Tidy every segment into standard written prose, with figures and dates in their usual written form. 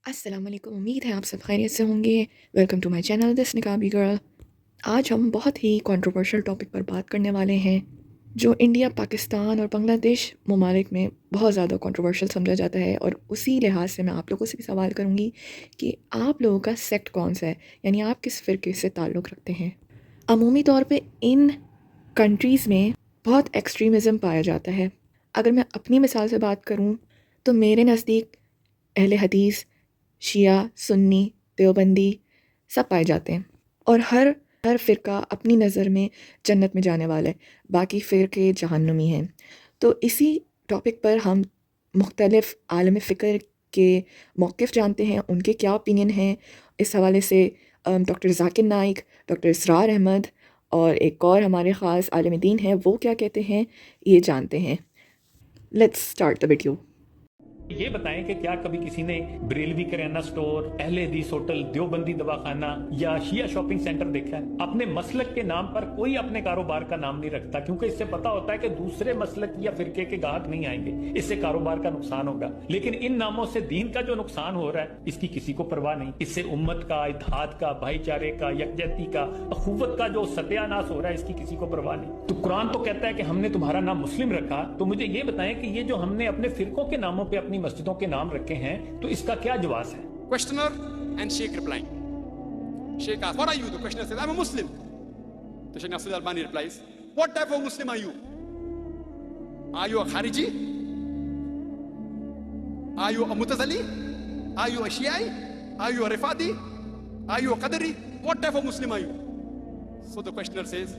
अस्सलामुअलैकुम, उम्मीद है आप सब खैरियत से होंगे। Welcome to my channel this निकाबी गर्ल। आज हम बहुत ही कंट्रोवर्शियल टॉपिक पर बात करने वाले हैं जो इंडिया, पाकिस्तान और बांग्लादेश ममालिक में बहुत ज़्यादा कंट्रोवर्शियल समझा जाता है। और उसी लिहाज से मैं आप लोगों से भी सवाल करूँगी कि आप लोगों का सेक्ट कौन सा है, यानी आप किस फ़िरके से ताल्लुक़ रखते हैं। अमूमी तौर पे इन कंट्रीज़ में बहुत एक्सट्रीमिज़म पाया जाता है। अगर मैं अपनी मिसाल से बात करूँ तो मेरे नज़दीक अहले हदीस, शिया, सुन्नी, देवबंदी सब पाए जाते हैं और हर फ़िरका अपनी नज़र में जन्नत में जाने वाला है, बाकी फ़िरके जहन्नुमी हैं। तो इसी टॉपिक पर हम मुख्तलिफ़ आलम फ़िक्र के मौक़िफ़ जानते हैं, उनके क्या ओपिनियन हैं इस हवाले से। डॉक्टर ज़ाकिर नाइक, डॉक्टर इसरार अहमद और एक और हमारे ख़ास आलिम दीन हैं, वो क्या कहते हैं ये जानते हैं। Let's start the video. ये बताएं कि क्या कभी किसी ने बरेलवी किराना स्टोर, अहले हदीस होटल, देवबंदी दवाखाना या शिया शॉपिंग सेंटर देखा है? अपने मसलक के नाम पर कोई अपने कारोबार का नाम नहीं रखता, क्योंकि इससे पता होता है कि दूसरे मसलक या फिरके के गाहक नहीं आएंगे, इससे कारोबार का नुकसान होगा। लेकिन इन नामों से दीन का जो नुकसान हो रहा है इसकी किसी को परवाह नहीं। इससे उम्मत का, इत्तेहाद का, भाईचारे का, यकजहती का, अखुवत का जो सत्यानाश हो रहा है इसकी किसी को परवाह नहीं। तो कुरान तो कहता है कि हमने तुम्हारा नाम मुस्लिम रखा, तो मुझे ये बताएं कि ये जो हमने अपने फिरकों के नामों पर अपनी मस्जिदों के नाम रखे हैं तो इसका क्या जवाब है? Questioner and Sheikh replying. Sheikh asks, "What are you?" The questioner says, "I'm a Muslim." The Sheikh Nasir Albani replies, "What type of Muslim are you? Are you a Khariji? Are you a Mutazali? Are you a Shi'i? Are you a Rifadi? Are you a Qadari? What type of Muslim are you?" So the questioner says,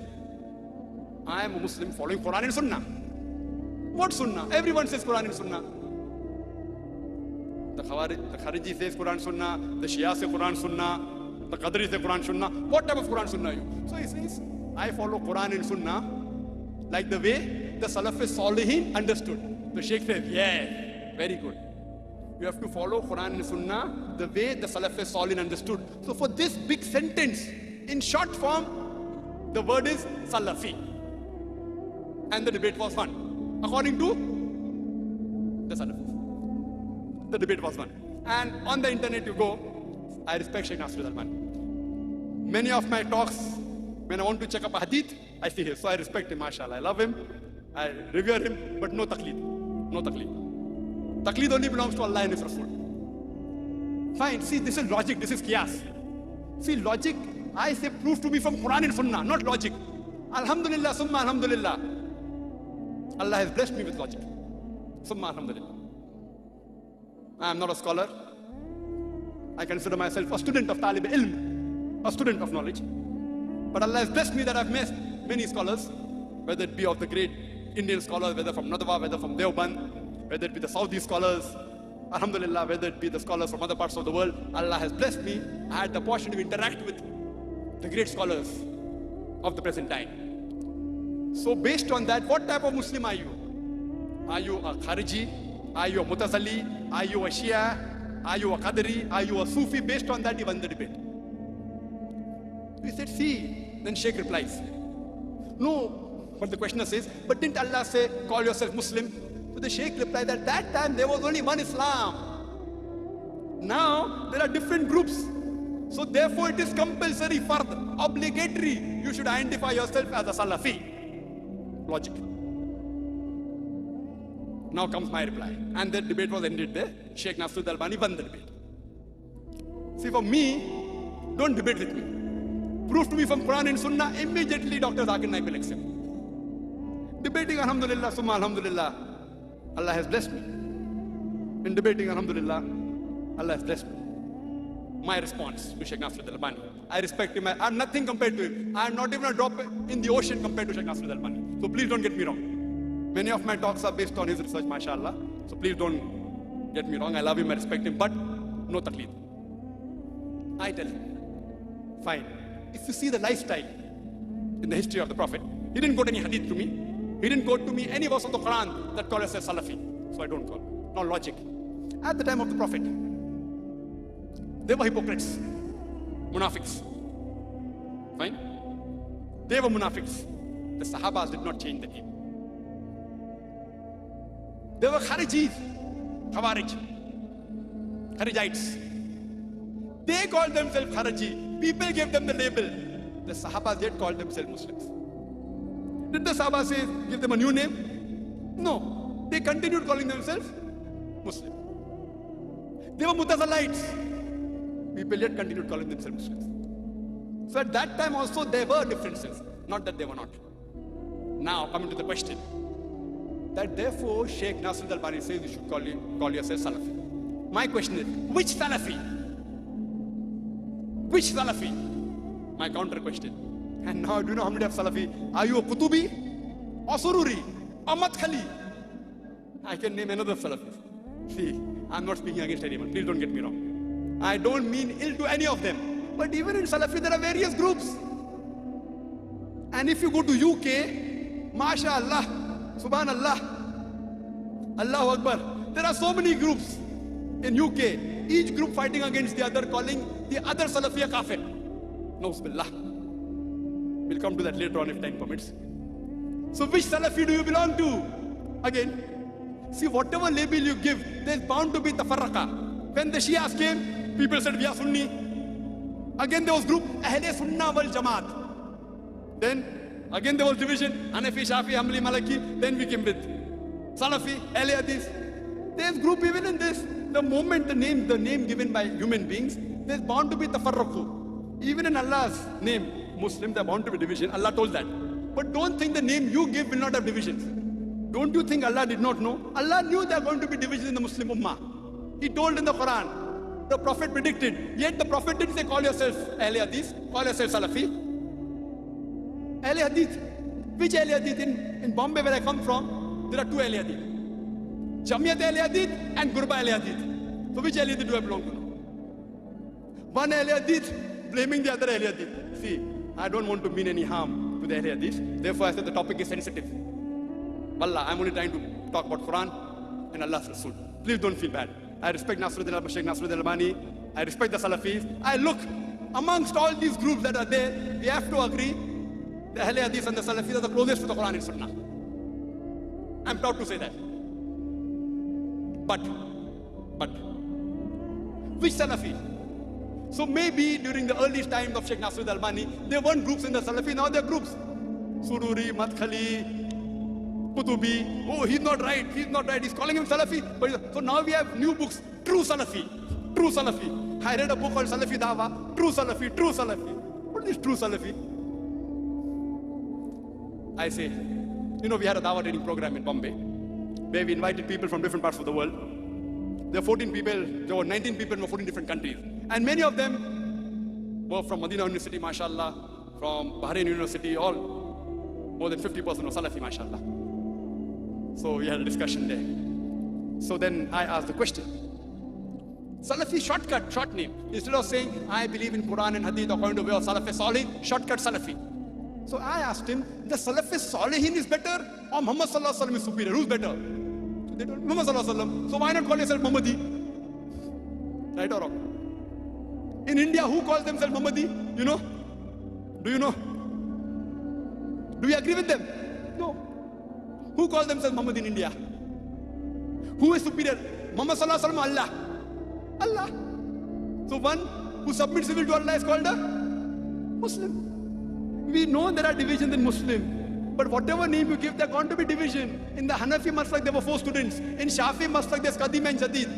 "I am a Muslim following Quran and Sunnah." What Sunnah? Everyone says Quran and Sunnah. The Khariji says Quran Sunnah, the Shia says Quran Sunnah, the Qadri says Quran Sunnah. What type of Quran Sunnah are you? So he says, I follow Quran and Sunnah like the way the Salafis Salihin understood. The Sheikh says, yeah, very good. You have to follow Quran and Sunnah the way the Salafis Salihin understood. So for this big sentence, in short form, the word is Salafi. And the debate was won, according to the Salafis. The debate was won. And on the internet you go, I respect Sheikh Nasir Albani. Many of my talks, when I want to check up a hadith, I see him. So I respect him, mashallah. I love him, I revere him, but no taqleed. No taqleed. Taqleed only belongs to Allah and His Rasul. Fine, see, this is logic, this is qiyas. See, logic, I say, prove to me from Quran and Sunnah, not logic. Alhamdulillah, summa alhamdulillah. Allah has blessed me with logic. Summa alhamdulillah. I am not a scholar. I consider myself a student of talib ilm, a student of knowledge. But Allah has blessed me that I've met many scholars, whether it be of the great Indian scholars, whether from Dawah, whether from Deoband, whether it be the Saudi scholars, alhamdulillah, whether it be the scholars from other parts of the world. Allah has blessed me. I had the opportunity to interact with the great scholars of the present time. So based on that, what type of Muslim are you? Are you a Khariji? Are you a Mutazali? Are you a Shia? Are you a Qadri? Are you a Sufi? Based on that, he won the debate. We said, see. Then Sheikh replies, no. But the questioner says, but didn't Allah say, call yourself Muslim? So the Sheikh replied, at that time there was only one Islam. Now there are different groups. So therefore it is compulsory, fard, obligatory. You should identify yourself as a Salafi. Logic. Now comes my reply. And the debate was ended there. Sheikh Nasir Albani won the debate. See, for me, don't debate with me. Prove to me from Quran and Sunnah, immediately Dr. Zakir Naik will accept. Debating, alhamdulillah, summa alhamdulillah, Allah has blessed me. In debating, alhamdulillah, Allah has blessed me. My response to Sheikh Nasir Albani, I respect him. I am nothing compared to him. I am not even a drop in the ocean compared to Sheikh Nasir Albani. So please don't get me wrong. Many of my talks are based on his research, mashallah. So please don't get me wrong. I love him, I respect him, but no taqleed. I tell him, fine. If you see the lifestyle in the history of the Prophet, he didn't quote any hadith to me. He didn't quote to me any verse of the Quran that calls us Salafi. So I don't call. No logic. At the time of the Prophet, they were hypocrites, munafiqs. Fine? They were munafiqs. The Sahabas did not change the name. They were Kharijis, Khawarij, Kharijites. They called themselves Kharaji. People gave them the label. The Sahabas yet called themselves Muslims. Did the Sahaba say, give them a new name? No. They continued calling themselves Muslim. They were Mutazalites. People yet continued calling themselves Muslims. So at that time also there were differences. Not that they were not. Now coming to the question. That therefore Sheikh Nasir al-Albani says you should call yourself Salafi. My question is, which Salafi? Which Salafi? My counter question. And now do you know how many of Salafi? Are you a Qutubi or Sururi or Madkhali? I can name another Salafi. See, I'm not speaking against anyone. Please don't get me wrong. I don't mean ill to any of them. But even in Salafi there are various groups. And if you go to UK, MashaAllah, Subhanallah, Allahu Akbar, there are so many groups in UK, each group fighting against the other, calling the other Salafi a kafir. Nauzubillah. We'll come to that later on if time permits. So which Salafi do you belong to? Again, see, whatever label you give, there's bound to be tafarraqa. When the Shias came, people said we are Sunni. Again there was group Ahle Sunnah wal Jamaat. Then again there was division, Hanafi, Shafi, Hanbali, Maliki. Then we came with Salafi, Ahle Hadith. There's group even in this. The moment the name given by human beings, there's bound to be tafarruq. Even in Allah's name, Muslims are bound to be division. Allah told that. But don't think the name you give will not have divisions. Don't you think Allah did not know? Allah knew there are going to be divisions in the Muslim Ummah. He told in the Quran. The Prophet predicted. Yet the Prophet didn't say call yourself Ahle Hadith, call yourself Salafi. Ahle Hadith. Which Ahle Hadith? In Bombay where I come from, there are two Ahle Hadith. Jamiyat Ahle Hadith and Gurba Ahle Hadith. So which Ahle Hadith do I belong to? One Ahle Hadith blaming the other Ahle Hadith. See, I don't want to mean any harm to the Ahle Hadith. Therefore I said the topic is sensitive. Wallah, I'm only trying to talk about Quran and Allah's Rasul. Please don't feel bad. I respect Sheikh Nasruddin al-Albani. I respect the Salafis. I look amongst all these groups that are there, we have to agree the Ahle Hadith and the Salafis are the closest to the Quran and Sunnah. I'm proud to say that. But, which Salafi? So maybe during the early times of Sheikh Nasruddin al-Albani, there weren't groups in the Salafi, now there are groups. Sururi, Madkhali, Qutubi. Oh, he's not right, he's calling him Salafi. So now we have new books, True Salafi. I read a book called Salafi Dawah, True Salafi. What is True Salafi? I say, we had a Dawah training program in Bombay, where we invited people from different parts of the world. There were 14 people, there were 19 people from 14 different countries. And many of them were from Medina University, mashallah, from Bahrain University, all more than 50% were Salafi, mashallah. So we had a discussion there. So then I asked the question. Salafi short name. Instead of saying, I believe in Quran and Hadith according to way of Salafi Salih, shortcut Salafi. So I asked him, the Salafi Salihin is better or Muhammad Sallallahu Alaihi Wasallam is superior? Who's better? So they told Muhammad Sallallahu Alaihi Wasallam. So why not call yourself Muhammadi? Right or wrong? In India, who calls themselves Muhammadi? You know? Do you know? Do we agree with them? No. Who calls themselves Muhammad in India? Who is superior? Muhammad Sallallahu Alaihi Wasallam, Allah. So one who submits civil to Allah is called a Muslim. We know there are divisions in Muslim, but whatever name you give, there are going to be division. In the Hanafi Maslak, there were 4 students. In Shafi Maslak, there's Qadim and Jadid.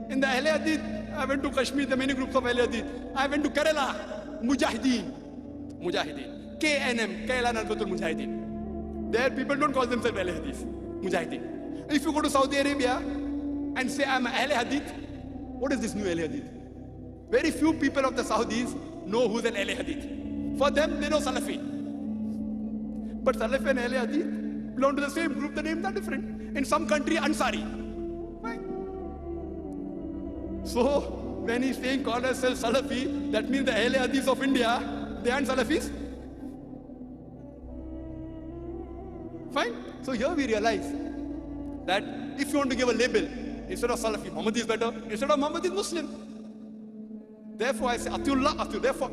In the Ahle Hadith, I went to Kashmir, there are many groups of Ahle Hadith. I went to Kerala, Mujahideen. KNM, Kerala Nalbatul Mujahideen. There people don't call themselves Ahle Hadith, Mujahideen. If you go to Saudi Arabia and say I'm Ahle Hadith, what is this new Ahle Hadith? Very few people of the Saudis know who's an Ahle Hadith. For them, they know Salafi. But Salafi and Ahle Hadith belong to the same group, the names are different. In some country, Ansari. Right? So, when he's saying call ourselves Salafi, that means the Ahle Hadith of India, they aren't Salafis. Fine? So here we realize that if you want to give a label, instead of Salafi, Muhammad is better. Instead of Muhammad is Muslim. Therefore I say, Atiullah, therefore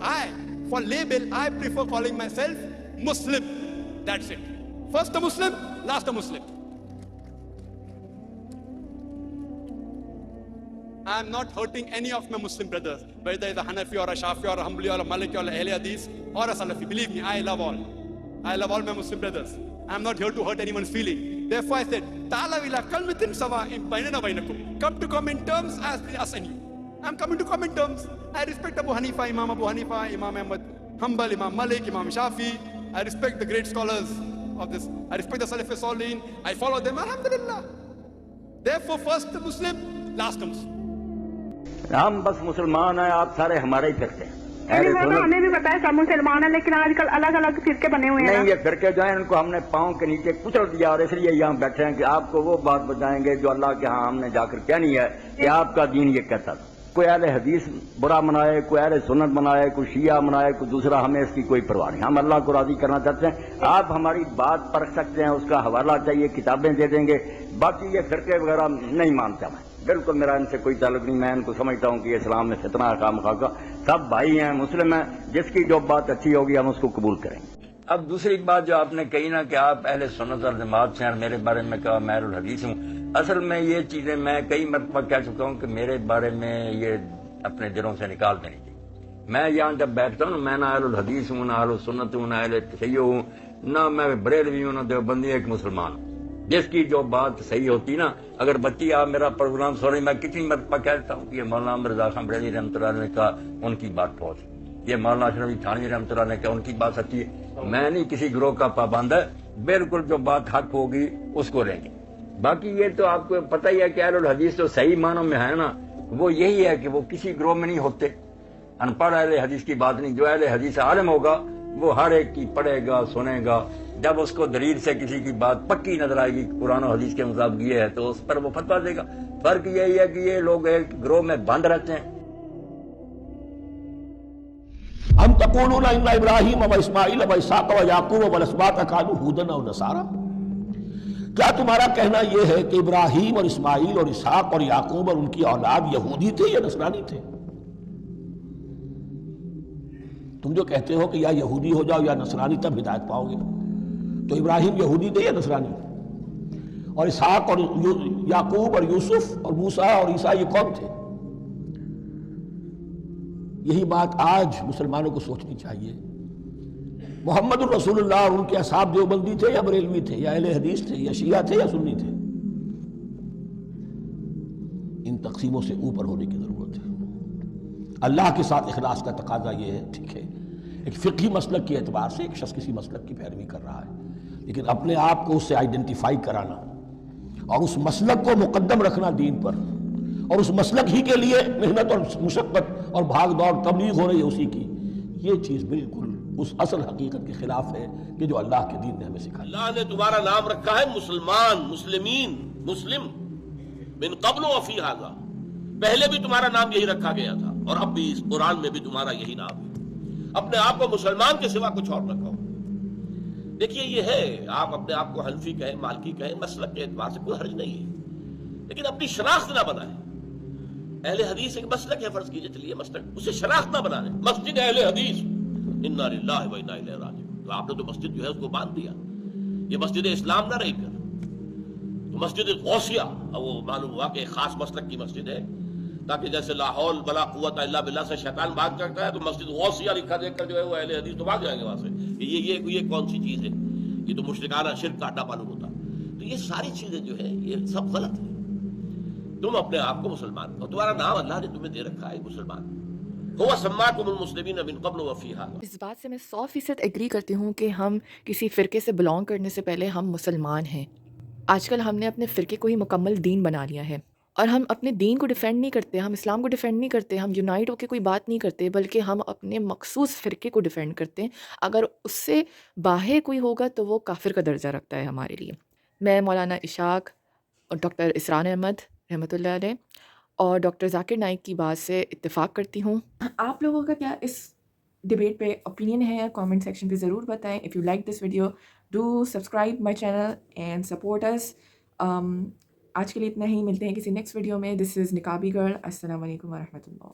for label, I prefer calling myself Muslim. That's it. First a Muslim, last a Muslim. I am not hurting any of my Muslim brothers, whether it's a Hanafi or a Shafi or a Hanbali or a Maliki or a Ahle Hadith or a Salafi. Believe me, I love all. I love all my Muslim brothers. I am not here to hurt anyone's feeling. Therefore I said, Ta'ala ila kalmatin sawa'in bainana bainakum. Come to come in terms as us and you. I am coming to come in terms. I respect Abu Hanifa, Imam Abu Hanifa, Imam Ahmad Hanbal, Imam Malik, Imam Shafi. I respect the great scholars of this. I respect the Salaf Salihin. I follow them, alhamdulillah. Therefore first the Muslim, last the Muslim. ہم بس مسلمان ہیں, آپ سارے ہمارے ہی فرقے ہیں. ہمیں بھی پتا ہے سب مسلمان ہیں, لیکن آج کل الگ الگ فرقے بنے ہوئے ہیں. نہیں, یہ فرقے جو ہیں ان کو ہم نے پاؤں کے نیچے کچل دیا, اور اس لیے یہاں بیٹھے ہیں کہ آپ کو وہ بات بتائیں گے جو اللہ کے ہاں ہم نے جا کر کہنی ہے کہ آپ کا دین یہ کہتا تھا. کوئی اہل حدیث برا منائے, کوئی اہل سنت منائے, کوئی شیعہ منائے, کوئی دوسرا, ہمیں اس کی کوئی پرواہ نہیں. ہم اللہ کو راضی کرنا چاہتے ہیں. آپ ہماری بات پرکھ سکتے ہیں, اس کا حوالہ چاہیے, کتابیں دے دیں گے. باقی یہ فرقے وغیرہ نہیں مانتا میں, بالکل میرا ان سے کوئی تعلق نہیں. میں ان کو سمجھتا ہوں کہ یہ اسلام میں فتنہ خام خواہ کا, سب بھائی ہیں, مسلم ہیں, جس کی جو بات اچھی ہوگی ہم اس کو قبول کریں گے. اب دوسری بات جو آپ نے کہی نا کہ آپ اہل سنت اور جماعت سے ہیں, میرے بارے میں کہا میں اہل الحدیث ہوں. اصل میں یہ چیزیں میں کئی مرتبہ کہہ چکا ہوں کہ میرے بارے میں یہ اپنے دلوں سے نکال دینی چاہیے. میں یہاں جب بیٹھتا ہوں میں نہ اہل الحدیث ہوں, نہ اہل سنت ہوں, نہ اہل تشیع ہوں, نہ میں بریلوی ہوں, نہ دیوبندی, ایک مسلمان ہوں. جس کی جو بات صحیح ہوتی نا, اگر بچی آپ میرا پروگرام سن رہی, میں کتنی مرتبہ کہتا ہوں کہ یہ مولانا مرزا خان بریلوی رحمۃ اللہ نے کہا, ان کی بات ٹھوس, یہ مولانا اشرف تھانوی رحمۃ اللہ نے کہا, ان کی بات سچی ہے. میں نہیں کسی گروہ کا پابند ہے, بالکل جو بات حق ہوگی اس کو لیں گے. باقی یہ تو آپ کو پتہ ہی ہے کہ اہل الحدیث تو صحیح معنوں میں ہے نا, وہ یہی ہے کہ وہ کسی گروہ میں نہیں ہوتے. ان پڑھ اہل حدیث کی بات نہیں, جو اہل حدیث عالم ہوگا وہ ہر ایک کی پڑھے گا, سنے گا. جب اس کو دلیل سے کسی کی بات پکی نظر آئے گی قرآن و حدیث کے مطابق یہ ہے تو اس پر وہ فتویٰ دے گا. فرق یہی ہے کہ یہ لوگ ایک گروہ میں بند رہتے ہیں. ام تقولون ان ابراہیم و اسماعیل و اسحاق و یعقوب والاسباط کانوا ھودا او نصارا, کیا تمہارا کہنا یہ ہے کہ ابراہیم اور اسماعیل اور اسحاق اور یعقوب اور ان کی اولاد یہودی تھے یا نصرانی تھے؟ تم جو کہتے ہو کہ یا یہودی ہو جاؤ یا نصرانی تب ہدایت پاؤ گے, تو ابراہیم یہودی تھے یا نصرانی؟ اور اسحاق اور یعقوب اور یوسف اور موسیٰ اور عیسیٰ یہ کون تھے؟ یہی بات آج مسلمانوں کو سوچنی چاہیے. محمد الرسول اللہ اور ان کے اصحاب دیوبندی تھے یا بریلوی تھے یا اہل حدیث تھے یا شیعہ تھے یا سنی تھے؟ ان تقسیموں سے اوپر ہونے کی ضرورت ہے. اللہ کے ساتھ اخلاص کا تقاضا یہ ہے, ٹھیک ہے ایک فقہی مسلک کے اعتبار سے ایک شخص کسی مسلک کی پیروی کر رہا ہے, لیکن اپنے آپ کو اس سے آئیڈینٹیفائی کرانا اور اس مسلک کو مقدم رکھنا دین پر, اور اس مسلک ہی کے لیے محنت اور مشقت اور بھاگ دوڑ تبلیغ ہو رہی ہے اسی کی, یہ چیز بالکل اس اصل حقیقت کے خلاف ہے کہ جو اللہ کے دین نے ہمیں سکھایا. اللہ نے تمہارا نام رکھا ہے مسلمان, مسلمین, مسلم, من قبل و فی ھذا, پہلے بھی تمہارا نام یہی رکھا گیا تھا اور اب بھی اس قرآن میں بھی تمہارا یہی نام ہے. اپنے آپ کو مسلمان کے سوا کچھ اور نہ کہو. دیکھیے یہ ہے, آپ اپنے آپ کو حنفی کہیں, مالکی کہیں, مسلک کے اعتبار سے کوئی حرج نہیں ہے, لیکن اپنی شناخت نہ بنائیں. اہل حدیث ایک مسلک ہے, فرض کیجئے چلیے مسلک, اسے شناخت نہ بنائیں. مسجد اہل حدیث, انا للہ و انا الیہ راجعون, تو آپ نے تو مسجد جو ہے اس کو باندھ دیا. یہ مسجد اسلام نہ رہی پھر, تو مسجد غوثیہ, وہ معلوم ہوا کہ ایک خاص مسلک کی مسجد ہے, تاکہ جیسے لا حول ولا قوت الا باللہ سے شیطان بھاگ کرتا ہے, تو مسجد غوثیہ لکھا دیکھ کر جو ہے وہ اہل حدیث تو بھاگ جائیں گے وہاں سے. یہ کون سی چیز ہے, یہ تو مشرکانہ شرک کا اڈا معلوم ہوتا. تو یہ ساری چیزیں جو ہے یہ سب غلط ہیں. تم اپنے آپ کو مسلمان, اور تمہارا نام اللہ نے تمہیں دے رکھا ہے مسلمان. هو سماکم المسلمین من قبل وفی ھذا. اس بات سے میں 100% ایگری کرتی ہوں کہ ہم کسی فرقے سے بلانگ کرنے سے پہلے ہم مسلمان ہیں. آج کل ہم نے اپنے فرقے کو ہی مکمل دین بنا لیا ہے, اور ہم اپنے دین کو ڈیفینڈ نہیں کرتے, ہم اسلام کو ڈیفینڈ نہیں کرتے, ہم یونائٹ ہو کے کوئی بات نہیں کرتے, بلکہ ہم اپنے مخصوص فرقے کو ڈیفینڈ کرتے ہیں. اگر اس سے باہر کوئی ہوگا تو وہ کافر کا درجہ رکھتا ہے ہمارے لیے. میں مولانا اشاق اور ڈاکٹر اسران احمد رحمۃ اللہ علیہ اور ڈاکٹر ذاکر نائک کی بات سے اتفاق کرتی ہوں. آپ لوگوں کا کیا اس ڈبیٹ پہ اوپینین ہے, کامنٹ سیکشن پہ ضرور بتائیں. If you like this video do subscribe my channel and support us. آج کے لیے اتنا ہی, ملتے ہیں کسی نیکسٹ ویڈیو میں. دس از نقابی گرل. السلام علیکم ورحمۃ اللہ.